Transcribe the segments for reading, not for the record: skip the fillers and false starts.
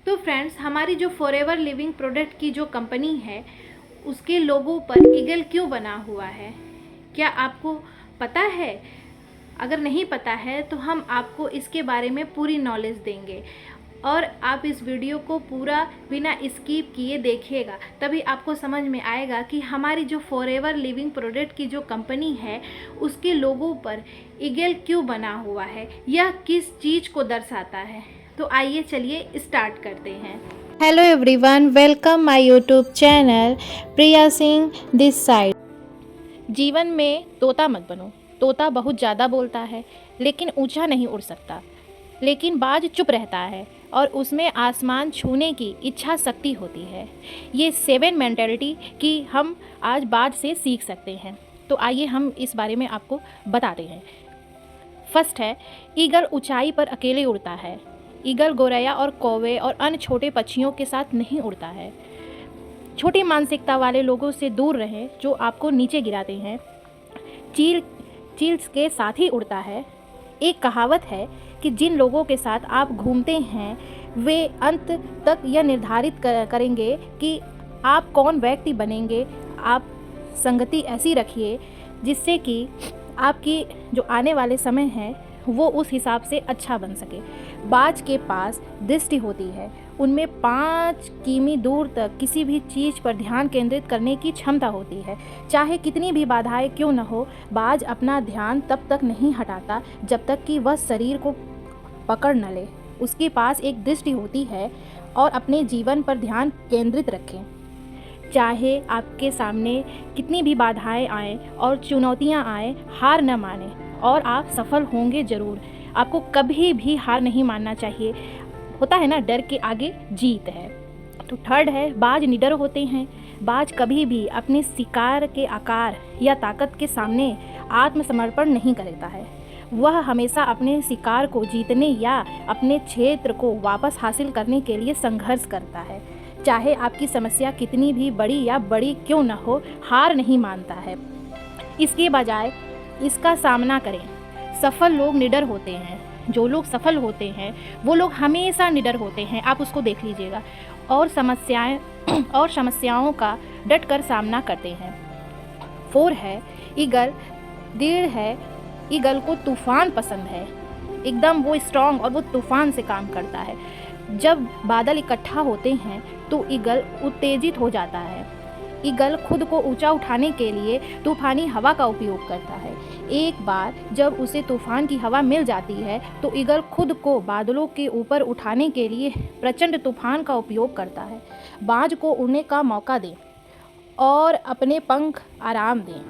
तो फ्रेंड्स, हमारी जो फॉरएवर लिविंग प्रोडक्ट की जो कंपनी है उसके लोगो पर ईगल क्यों बना हुआ है, क्या आपको पता है? अगर नहीं पता है तो हम आपको इसके बारे में पूरी नॉलेज देंगे और आप इस वीडियो को पूरा बिना स्किप किए देखिएगा, तभी आपको समझ में आएगा कि हमारी जो फॉरएवर लिविंग प्रोडक्ट की जो कंपनी है उसके लोगो पर ईगल क्यों बना हुआ है, यह किस चीज़ को दर्शाता है। तो आइए चलिए स्टार्ट करते हैं। Hello everyone, welcome my YouTube channel Priya Singh this side. जीवन में तोता मत बनो। तोता बहुत ज़्यादा बोलता है लेकिन ऊंचा नहीं उड़ सकता, लेकिन बाज चुप रहता है और उसमें आसमान छूने की इच्छा शक्ति होती है। ये 7 मेंटालिटी की हम आज बाज से सीख सकते हैं। तो आइए हम इस बारे में आपको बताते हैं। फर्स्ट है, ईगल ऊंचाई पर अकेले उड़ता है। ईगल गौरैया और कौवे और अन्य छोटे पक्षियों के साथ नहीं उड़ता है। छोटी मानसिकता वाले लोगों से दूर रहें जो आपको नीचे गिराते हैं। चील के साथ ही उड़ता है। एक कहावत है कि जिन लोगों के साथ आप घूमते हैं वे अंत तक यह निर्धारित करेंगे कि आप कौन व्यक्ति बनेंगे। आप संगति ऐसी रखिए जिससे कि आपकी जो आने वाले समय है वो उस हिसाब से अच्छा बन सके। बाज के पास दृष्टि होती है, उनमें 5 किमी दूर तक किसी भी चीज़ पर ध्यान केंद्रित करने की क्षमता होती है। चाहे कितनी भी बाधाएं क्यों न हो, बाज अपना ध्यान तब तक नहीं हटाता जब तक कि वह शरीर को पकड़ न ले। उसके पास एक दृष्टि होती है और अपने जीवन पर ध्यान केंद्रित रखें। चाहे आपके सामने कितनी भी बाधाएं आएँ और चुनौतियां आएँ, हार न माने और आप सफल होंगे ज़रूर। आपको कभी भी हार नहीं मानना चाहिए। होता है ना, डर के आगे जीत है। तो थर्ड है, बाज निडर होते हैं। बाज कभी भी अपने शिकार के आकार या ताकत के सामने आत्मसमर्पण नहीं करता है। वह हमेशा अपने शिकार को जीतने या अपने क्षेत्र को वापस हासिल करने के लिए संघर्ष करता है। चाहे आपकी समस्या कितनी भी बड़ी या बड़ी क्यों न हो, हार नहीं मानता है। इसके बजाय इसका सामना करें। सफल लोग निडर होते हैं। जो लोग सफल होते हैं वो लोग हमेशा निडर होते हैं, आप उसको देख लीजिएगा, और समस्याओं का डट कर सामना करते हैं। 4 है, ईगल दृढ़ है। ईगल को तूफान पसंद है। एकदम वो स्ट्रांग और वो तूफान से काम करता है। जब बादल इकट्ठा होते हैं तो ईगल उत्तेजित हो जाता है। ईगल खुद को ऊंचा उठाने के लिए तूफानी हवा का उपयोग करता है। एक बार जब उसे तूफान की हवा मिल जाती है तो ईगल खुद को बादलों के ऊपर उठाने के लिए प्रचंड तूफान का उपयोग करता है। बाज को उड़ने का मौका दें और अपने पंख आराम दें।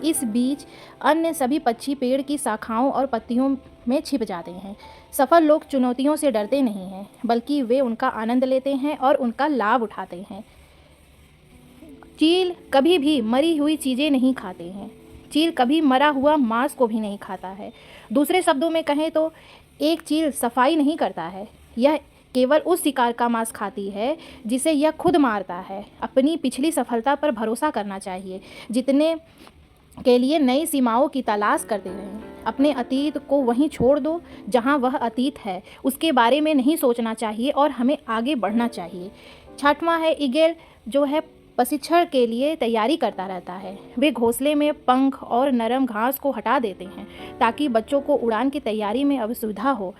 इस बीच अन्य सभी पक्षी पेड़ की शाखाओं और पत्तियों में छिप जाते हैं। सफल लोग चुनौतियों से डरते नहीं हैं, बल्कि वे उनका आनंद लेते हैं और उनका लाभ उठाते हैं। चील कभी भी मरी हुई चीज़ें नहीं खाते हैं। चील कभी मरा हुआ मांस को भी नहीं खाता है। दूसरे शब्दों में कहें तो एक चील सफाई नहीं करता है, यह केवल उस शिकार का मांस खाती है जिसे यह खुद मारता है। अपनी पिछली सफलता पर भरोसा करना चाहिए, जितने के लिए नई सीमाओं की तलाश करते रहें। अपने अतीत को वहीं छोड़ दो जहां वह अतीत है, उसके बारे में नहीं सोचना चाहिए और हमें आगे बढ़ना चाहिए। 6वां है, ईगल जो है प्रशिक्षण के लिए तैयारी करता रहता है। वे घोंसले में पंख और नरम घास को हटा देते हैं ताकि बच्चों को उड़ान की तैयारी में असुविधा हो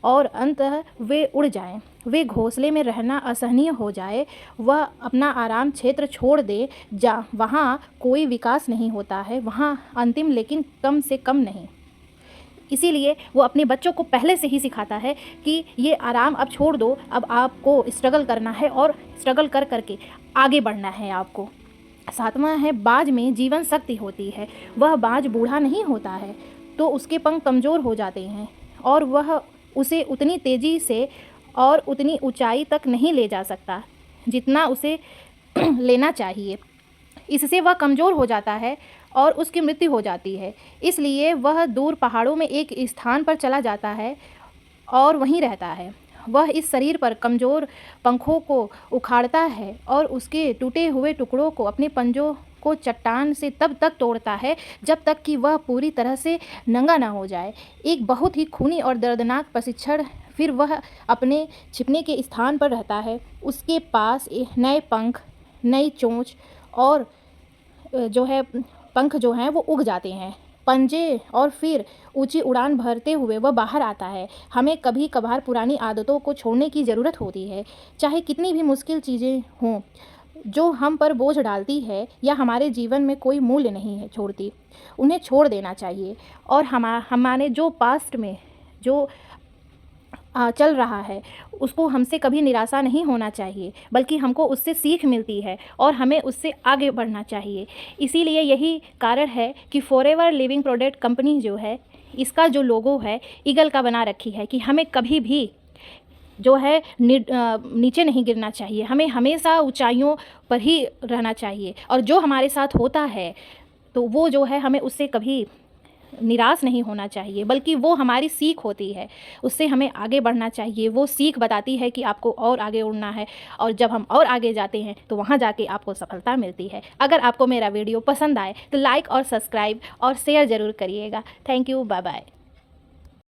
और अंततः वे उड़ जाएं। वे घोंसले में रहना असहनीय हो जाए, वह अपना आराम क्षेत्र छोड़ दे वहाँ कोई विकास नहीं होता है, वहाँ अंतिम लेकिन कम से कम नहीं। इसीलिए वो अपने बच्चों को पहले से ही सिखाता है कि ये आराम अब छोड़ दो, अब आपको स्ट्रगल करना है और स्ट्रगल कर करके आगे बढ़ना है आपको। 7वां है, बाज में जीवन शक्ति होती है। वह बाज बूढ़ा नहीं होता है तो उसके पंख कमज़ोर हो जाते हैं और वह उसे उतनी तेज़ी से और उतनी ऊंचाई तक नहीं ले जा सकता जितना उसे लेना चाहिए। इससे वह कमज़ोर हो जाता है और उसकी मृत्यु हो जाती है। इसलिए वह दूर पहाड़ों में एक स्थान पर चला जाता है और वहीं रहता है। वह इस शरीर पर कमज़ोर पंखों को उखाड़ता है और उसके टूटे हुए टुकड़ों को अपने पंजों को चट्टान से तब तक तोड़ता है जब तक कि वह पूरी तरह से नंगा ना हो जाए। एक बहुत ही खूनी और दर्दनाक प्रशिक्षण फिर वह अपने छिपने के स्थान पर रहता है। उसके पास नए पंख, नई चोंच और जो है पंख जो हैं वो उग जाते हैं, पंजे, और फिर ऊंची उड़ान भरते हुए वह बाहर आता है। हमें कभी कभार पुरानी आदतों को छोड़ने की ज़रूरत होती है, चाहे कितनी भी मुश्किल चीज़ें हों जो हम पर बोझ डालती है या हमारे जीवन में कोई मूल्य नहीं है छोड़ती, उन्हें छोड़ देना चाहिए। और हमारे जो पास्ट में जो चल रहा है उसको हमसे कभी निराशा नहीं होना चाहिए, बल्कि हमको उससे सीख मिलती है और हमें उससे आगे बढ़ना चाहिए। इसीलिए यही कारण है कि फॉरएवर लिविंग प्रोडक्ट कंपनी जो है, इसका जो लोगो है ईगल का बना रखी है कि हमें कभी भी जो है नीचे नहीं गिरना चाहिए, हमें हमेशा ऊंचाइयों पर ही रहना चाहिए। और जो हमारे साथ होता है तो वो जो है हमें उससे कभी निराश नहीं होना चाहिए, बल्कि वो हमारी सीख होती है, उससे हमें आगे बढ़ना चाहिए। वो सीख बताती है कि आपको और आगे उड़ना है, और जब हम और आगे जाते हैं तो वहाँ जाके आपको सफलता मिलती है। अगर आपको मेरा वीडियो पसंद आए तो लाइक और सब्सक्राइब और शेयर ज़रूर करिएगा। Thank you, bye bye.